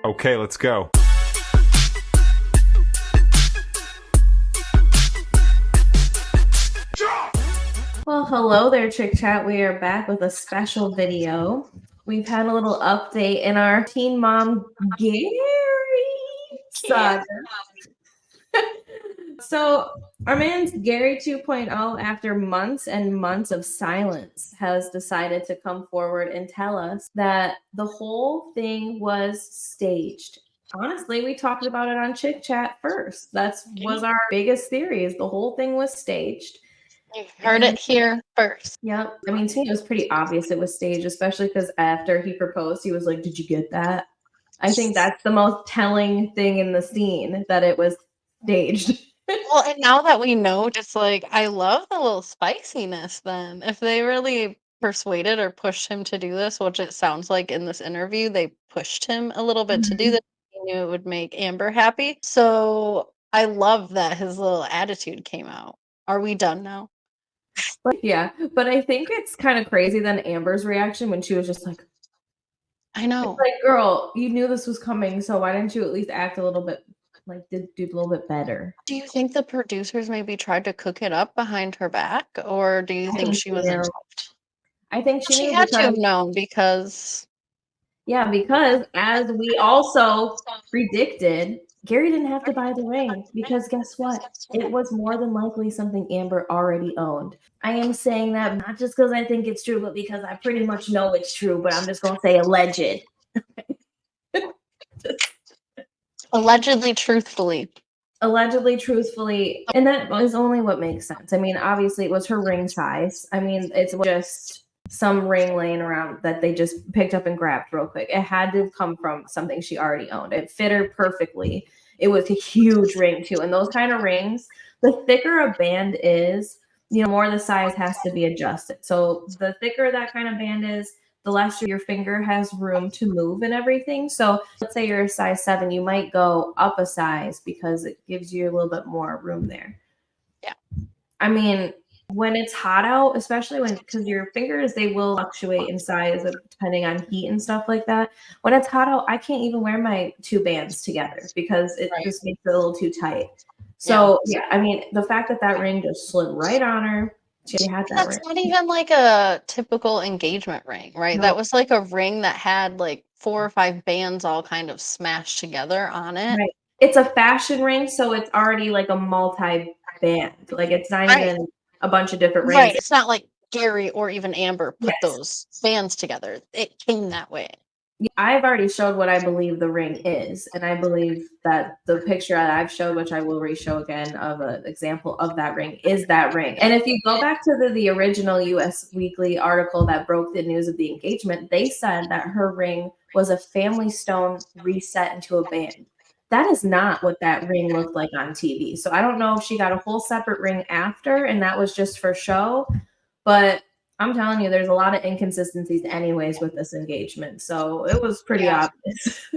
Okay, let's go. Well, hello there, Chick Chat. We are back with a special video. We've had a little update in our teen mom Gary saga. So, our man's Gary 2.0, after months and months of silence, has decided to come forward and tell us that the whole thing was staged. Honestly, we talked about it on Chick Chat first. That was our biggest theory, is the whole thing was staged. You've heard it here first. Yep. I mean, to me, it was pretty obvious it was staged, especially because after he proposed, he was like, "Did you get that?" I think that's the most telling thing in the scene, that it was staged. Well, and now that we know, just like, I love the little spiciness then. If they really persuaded or pushed him to do this, which it sounds like in this interview, they pushed him a little bit to do this. He knew it would make Amber happy. So I love that his little attitude came out. Are we done now? Yeah, but I think it's kind of crazy then Amber's reaction when she was just like, I know. like, girl, you knew this was coming, so why didn't you at least act a little bit, like, do a little bit better? Do you think the producers maybe tried to cook it up behind her back? Or do you think she was involved? I think she She knew had to have because, known because yeah, because as we also predicted, Gary didn't have to buy the ring, because guess what? It was more than likely something Amber already owned. I am saying that not just because I think it's true, but because I pretty much know it's true, but I'm just going to say alleged. allegedly, truthfully. Allegedly, truthfully, and that is only what makes sense. I mean, obviously, it was her ring size. I mean, it's just some ring laying around that they just picked up and grabbed real quick. It had to come from something she already owned. It fit her perfectly. It was a huge ring too, and those kind of rings, the thicker a band is, more the size has to be adjusted. So the thicker that kind of band is, the less your finger has room to move and everything. So let's say you're a size 7, you might go up a size because it gives you a little bit more room there. Yeah. I mean, when it's hot out, especially because your fingers, they will fluctuate in size depending on heat and stuff like that. When it's hot out, I can't even wear my 2 bands together because it just makes it a little too tight. So yeah, I mean, the fact that ring just slid right on her. She had that ring. That's not even like a typical engagement ring, right? No. That was like a ring that had like 4 or 5 bands all kind of smashed together on it. Right. It's a fashion ring, so it's already like a multi-band. Like, it's not even a bunch of different rings. Right. It's not like Gary or even Amber put those bands together. It came that way. I've already showed what I believe the ring is, and I believe that the picture that I've showed, which I will re-show again, of an example of that ring, is that ring. And if you go back to the original US Weekly article that broke the news of the engagement, they said that her ring was a family stone reset into a band. That is not what that ring looked like on TV. So I don't know if she got a whole separate ring after, and that was just for show, but I'm telling you, there's a lot of inconsistencies anyways with this engagement. So it was pretty obvious.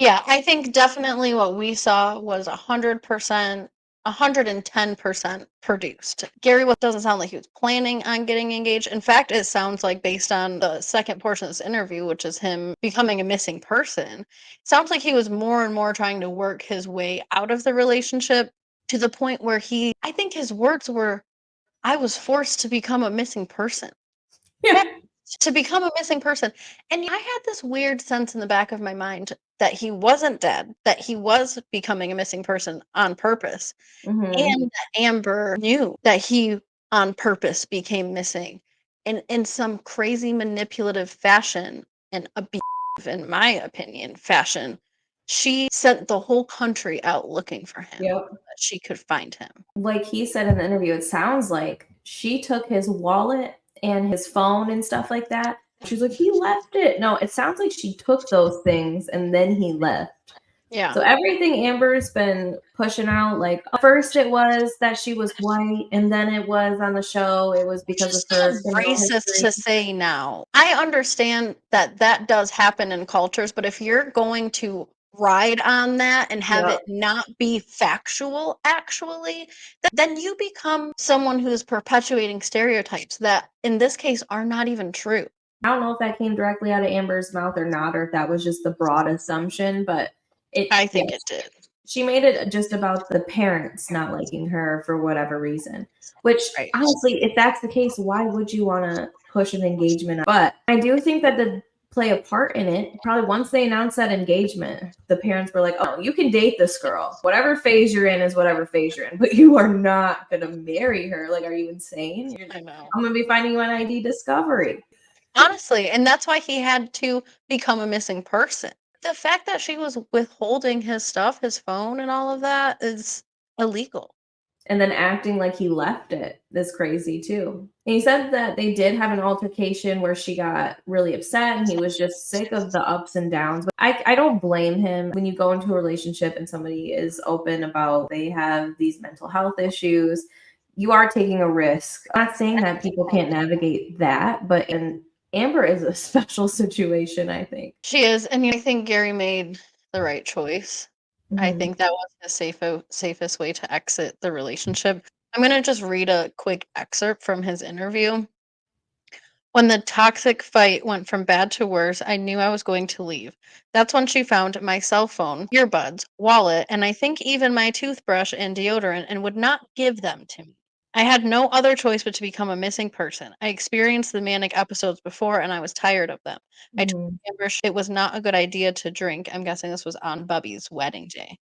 Yeah, I think definitely what we saw was 100%, 110% produced. Gary doesn't sound like he was planning on getting engaged. In fact, it sounds like, based on the second portion of this interview, which is him becoming a missing person, it sounds like he was more and more trying to work his way out of the relationship, to the point where I think his words were, "I was forced to become a missing person." Yeah. To become a missing person. And I had this weird sense in the back of my mind that he wasn't dead, that he was becoming a missing person on purpose. Mhm. And that Amber knew that he on purpose became missing in some crazy manipulative fashion, and abusive, in my opinion, fashion. She sent the whole country out looking for him, Yep. that she could find him. Like he said in the interview, it sounds like she took his wallet and his phone and stuff like that. She's like, he left it. No, it sounds like she took those things and then he left. Yeah. So everything Amber's been pushing out, like, first it was that she was white, and then it was on the show, it was because of her racist to say now. I understand that does happen in cultures, but if you're going to ride on that and have Yeah. it not be factual, actually, then you become someone who is perpetuating stereotypes that, in this case, are not even true. I don't know if that came directly out of Amber's mouth or not, or if that was just the broad assumption, but I think it did. she made it just about the parents not liking her for whatever reason. Which, Right. honestly, if that's the case, why would you want to push an engagement? But I do think that did play a part in it. Probably once they announced that engagement, the parents were like, "Oh, you can date this girl. Whatever phase you're in is whatever phase you're in, but you are not gonna marry her. Like, are you insane? I know. I'm gonna be finding you on ID Discovery." Honestly, and that's why he had to become a missing person. The fact that she was withholding his stuff, his phone and all of that is illegal. And then acting like he left it is crazy too. And he said that they did have an altercation where she got really upset and he was just sick of the ups and downs. But I don't blame him. When you go into a relationship and somebody is open about they have these mental health issues, you are taking a risk. I'm not saying that people can't navigate that, but Amber is a special situation, I think. She is, and I think Gary made the right choice. I Mhm. think that was the safest way to exit the relationship. I'm gonna just read a quick excerpt from his interview. When the toxic fight went from bad to worse, I knew I was going to leave. That's when she found my cell phone, earbuds, wallet, and I think even my toothbrush and deodorant, and would not give them to me. I had no other choice but to become a missing person. I experienced the manic episodes before and I was tired of them. I told Mhm. Amber it was not a good idea to drink. I'm guessing this was on Bubby's wedding day.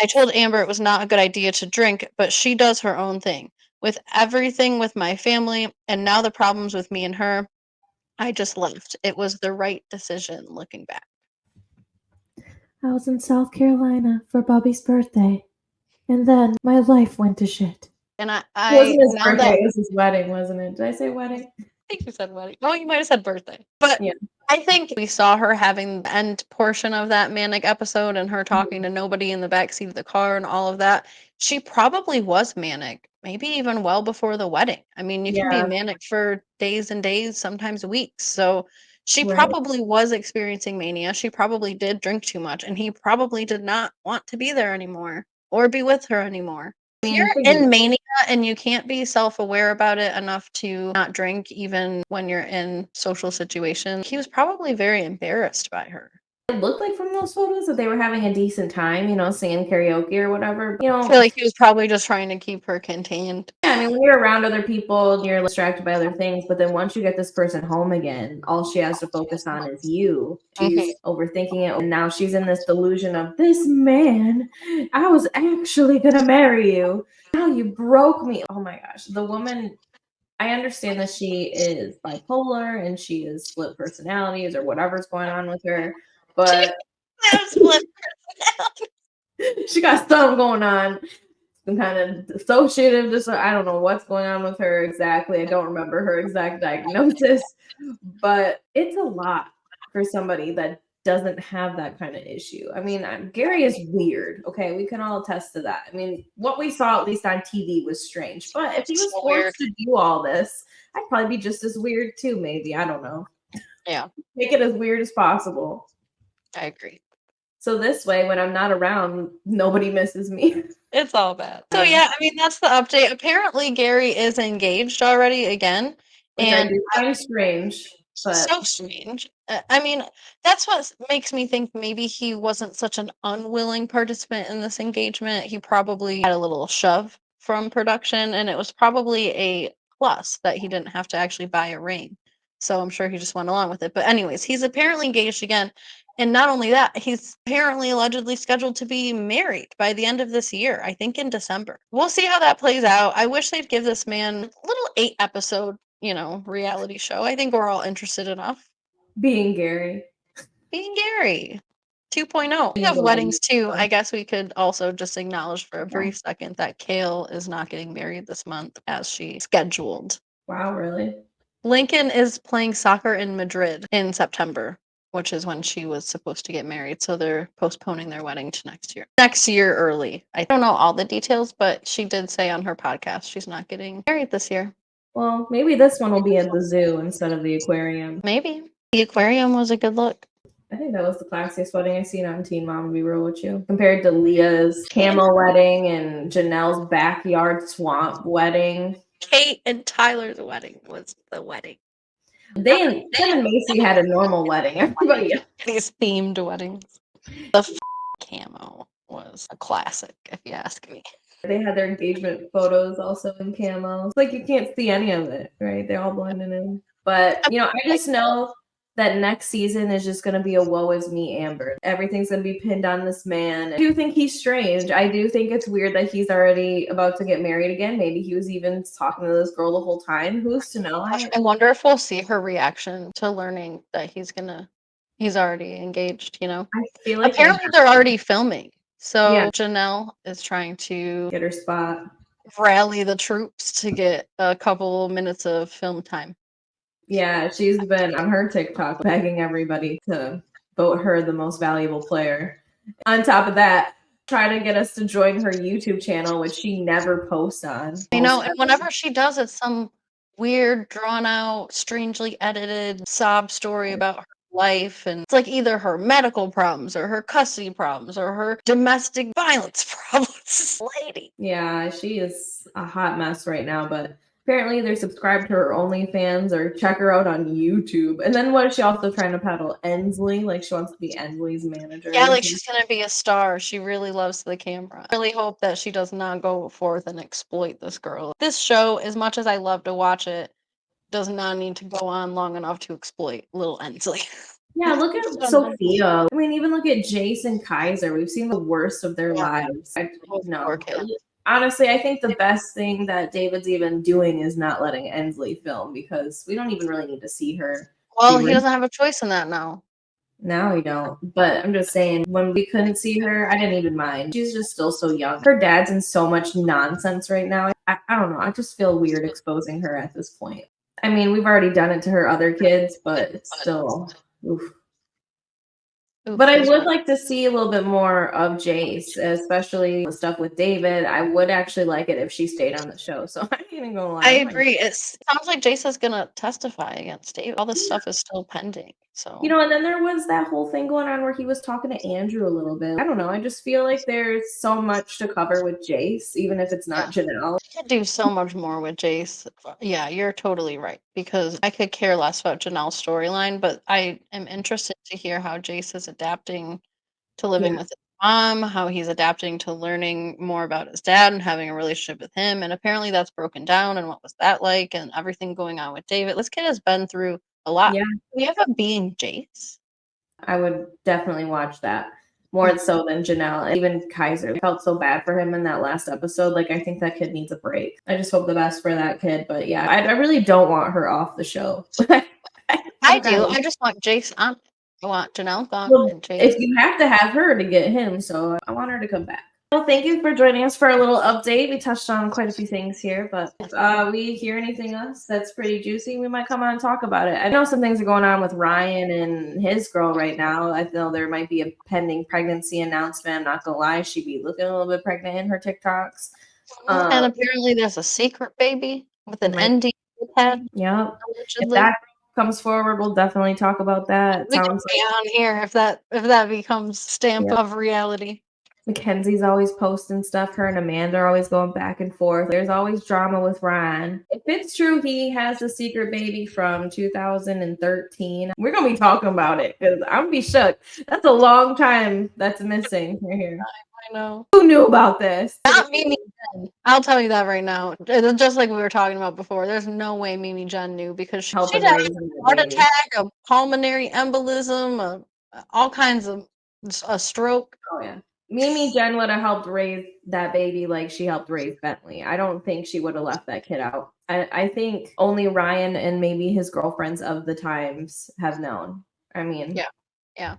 I told Amber it was not a good idea to drink, but she does her own thing. With everything with my family and now the problems with me and her, I just left. It was the right decision looking back. I was in South Carolina for Bobby's birthday, and then my life went to shit. And It I wasn't his now birthday, that it was his wedding, wasn't it? Did I say wedding? I think you said wedding. Oh, you might have said birthday. But Yeah. I think we saw her having the end portion of that manic episode and her talking to nobody in the backseat of the car and all of that. She probably was manic, maybe even well before the wedding. I mean, you can be Yeah, manic for days and days, sometimes weeks. So she right. probably was experiencing mania. She probably did drink too much, and he probably did not want to be there anymore or be with her anymore. I If mean, you're in mania and you can't be self-aware about it enough to not drink even when you're in social situations, he was probably very embarrassed by her. it looked like from those photos that they were having a decent time, singing karaoke or whatever. I feel like he was probably just trying to keep her contained. Yeah, I mean, when you're around other people, you're distracted by other things. But then once you get this person home again, all she has to focus on is you. Mhm. She's overthinking it. And now she's in this delusion of this man, I was actually going to marry you. Now you broke me. Oh my gosh. The woman, I understand that she is bipolar and she is split personalities or whatever's going on with her. But Split. she got something going on. Some kind of dissociative disorder. I don't know what's going on with her exactly. I don't remember her exact diagnosis, but it's a lot for somebody that doesn't have that kind of issue. I mean, Gary is weird. Okay, we can all attest to that. I mean, what we saw at least on TV was strange. But if he was So weird. forced to do all this, I'd probably be just as weird too. Maybe I don't know. Yeah, Make it as weird as possible. I agree. So this way, when I'm not around, nobody misses me. It's all bad. So yeah, I mean that's the update. Apparently Gary is engaged already again, Which I and do find strange, but so strange. I mean, that's what makes me think maybe he wasn't such an unwilling participant in this engagement. He probably had a little shove from production, and it was probably a plus that he didn't have to actually buy a ring. So I'm sure he just went along with it. But anyways, he's apparently engaged again. And not only that, he's apparently allegedly scheduled to be married by the end of this year, I think in December. We'll see how that plays out. I wish they'd give this man a little 8 episode reality show. I think we're all interested enough. being Gary. Being Gary 2.0. Speaking Being of the weddings wedding too, I stuff. guess we could also just acknowledge for a Yeah. brief second that Kail is not getting married this month as she scheduled. Wow, really? Lincoln is playing soccer in Madrid in September, which is when she was supposed to get married. So they're postponing their wedding to next year. Next year early. I don't know all the details, but she did say on her podcast she's not getting married this year. Well, maybe this one will be at the zoo instead of the aquarium. Maybe. The aquarium was a good look. I think that was the classiest wedding I've seen on Teen Mom, to be real with you. Compared to Leah's camel wedding and Janelle's backyard swamp wedding. Kate and Tyler's wedding was the wedding. Them and Macy had a normal wedding. Everybody else. These themed weddings. The camo was a classic, if you ask me. They had their engagement photos also in camo. It's like you can't see any of it, right? They're all blending in. But, I just know that next season is just going to be a woe is me Amber. Everything's going to be pinned on this man. I do think he's strange. I do think it's weird that he's already about to get married again. Maybe he was even talking to this girl the whole time. Who's to know? I wonder if we'll see her reaction to learning that he's already engaged, I feel like apparently they're already filming. So yeah. Janelle is trying to get her spot, rally the troops to get a couple minutes of film time. Yeah, she's been on her TikTok begging everybody to vote her the most valuable player. On top of that, trying to get us to join her YouTube channel, which she never posts on. And whenever she does, it's some weird, drawn out, strangely edited sob story about her life, and it's like either her medical problems or her custody problems or her domestic violence problems. Lady. Yeah, she is a hot mess right now, but apparently they're subscribed to her OnlyFans or check her out on YouTube. And then what is she also trying to peddle? Ensley? Like she wants to be Ensley's manager. Yeah, like she's going to be a star. She really loves the camera. I really hope that she does not go forth and exploit this girl. This show, as much as I love to watch it, does not need to go on long enough to exploit little Ensley. Yeah, look at Sophia. I mean, even look at Jason Kaiser. We've seen the worst of their lives. Honestly, I think the best thing that David's even doing is not letting Ensley film because we don't even really need to see her. Well, he doesn't have a choice in that now. Now we don't. But I'm just saying, when we couldn't see her, I didn't even mind. She's just still so young. Her dad's in so much nonsense right now. I don't know. I just feel weird exposing her at this point. I mean, we've already done it to her other kids, but it's still... Oof. But I would like to see a little bit more of Jace, especially the stuff with David. I would actually like it if she stayed on the show. So I ain't even gonna lie. I agree. It sounds like Jace is gonna testify against David. All this stuff is still pending. So and then there was that whole thing going on where he was talking to Andrew a little bit. I don't know. I just feel like there's so much to cover with Jace, even if it's not Janelle. I could do so much more with Jace. Yeah, you're totally right. Because I could care less about Janelle's storyline, but I am interested to hear how Jace is adapting to living with his mom, how he's adapting to learning more about his dad and having a relationship with him. And apparently that's broken down. And what was that like? And everything going on with David. This kid has been through a lot. Yeah. We have a being Jace. I would definitely watch that more so than Janelle. And even Kaiser. I felt so bad for him in that last episode. Like, I think that kid needs a break. I just hope the best for that kid. But yeah, I really don't want her off the show. I do. I just want Jace on. I want Janelle gone. Well, if you have to have her to get him, so I want her to come back. Well, thank you for joining us for a little update. We touched on quite a few things here, but if we hear anything else that's pretty juicy, we might come on and talk about it. I know some things are going on with Ryan and his girl right now. I know there might be a pending pregnancy announcement. I'm not gonna lie, she'd be looking a little bit pregnant in her TikToks. And apparently there's a secret baby with an ND head. Yeah. If that comes forward, we'll definitely talk about that. We can be on here if that becomes stamp of reality. Mackenzie's always posting stuff. Her and Amanda are always going back and forth. There's always drama with Ryan. If it's true he has a secret baby from 2013, we're going to be talking about it because I'm going to be shook. That's a long time that's missing right here. I know. Who knew about this? Not Mimi Jen. I'll tell you that right now. Just like we were talking about before, there's no way Mimi Jen knew because she had a heart attack, a pulmonary embolism, all kinds of a stroke. Oh, yeah. Mimi Jen would have helped raise that baby like she helped raise Bentley. I don't think she would have left that kid out. I think only Ryan and maybe his girlfriends of the times have known. I mean, yeah.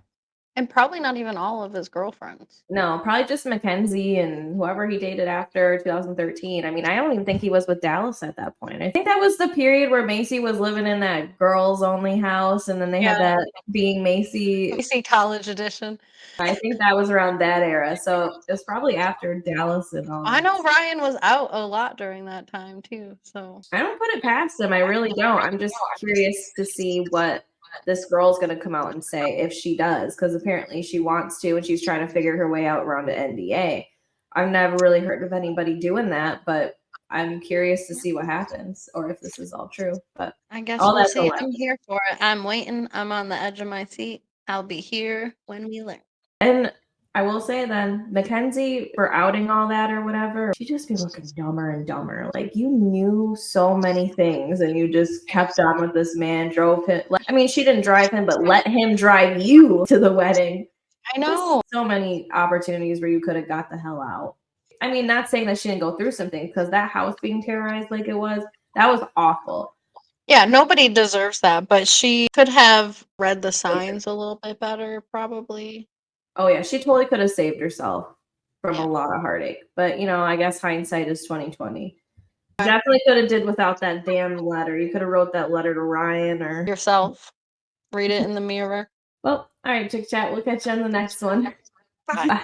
And probably not even all of his girlfriends. No, probably just Mackenzie and whoever he dated after 2013. I mean, I don't even think he was with Dallas at that point. I think that was the period where Macy was living in that girls only house. And then they had that being Macy college edition. I think that was around that era. So it was probably after Dallas and all. I know Ryan was out a lot during that time too. So I don't put it past him. I really don't. I'm just curious to see what this girl's going to come out and say if she does, because apparently she wants to, and she's trying to figure her way out around an NDA. I've never really heard of anybody doing that, but I'm curious to see what happens or if this is all true. But I guess all we'll that's see. a I'm here for it. I'm waiting. I'm on the edge of my seat. I'll be here when we learn. And I will say then, Mackenzie, for outing all that or whatever, she just be looking dumber and dumber. Like, you knew so many things and you just kept on with this man, drove him. I mean, she didn't drive him, but let him drive you to the wedding. I know. Just so many opportunities where you could have got the hell out. I mean, not saying that she didn't go through something, because that house being terrorized like it was, that was awful. Yeah, nobody deserves that, but she could have read the signs a little bit better, probably. Oh yeah, she totally could have saved herself from Yeah. a lot of heartache. But I guess hindsight is 2020. Definitely could have did without that damn letter. You could have wrote that letter to Ryan or Yourself. Read it in the mirror. Well, all right, Chick Chat. We'll catch you on the next one. Bye. Bye.